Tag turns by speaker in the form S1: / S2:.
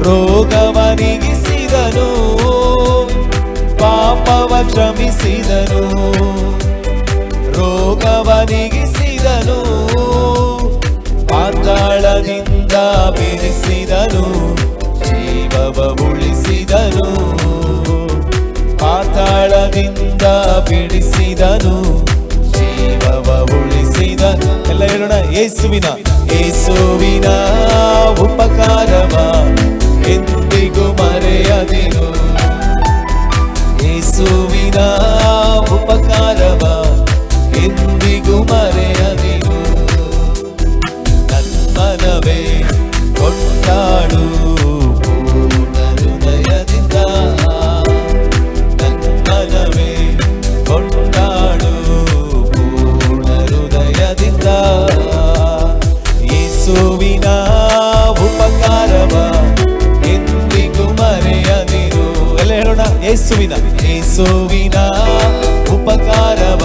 S1: ರೋಗವ ನೀಗಿಸಿದನು, ಪಾಪವ ಕ್ಷಮಿಸಿದನು. ರೋಗವ ನೀಗಿಸಿದನು, ಪಾತಾಳದಿಂದ ಬಿಡಿಸಿದನು, ಜೀವವ ಉಳಿಸಿದನು. ಪಾತಾಳದಿಂದ ಬಿಡಿಸಿದನು, ಜೀವವ ಉಳಿಸಿದನು. ಎಲ್ಲ ಹೇಳೋಣ, ಯೇಸುವಿನ ಉಪಕಾರವ ಎಂದಿಗೂ ಮರೆಯದಿರು. ಯೇಸುವಿನ ಉಪಕಾರವ ಎಂದಿಗೂ ಮರೆಯದಿರು. ನನ್ಮನವೇ ಕೊಂಡಾಡು ಪೂರ್ಣ ಹೃದಯದಿಂದ, ನನ್ಮನವೇ ಕೊಂಡಾಡು ಪೂರ್ಣ ಹೃದಯದಿಂದ. ಯೇಸುವಿನ ಉಪಕಾರವ ಎಂದಿಗೂ ಮರೆಯದಿರು. ಎಲ್ಲ ಹೇಳೋಣ, ಯೇಸುವಿನ ಉಪಕಾರವ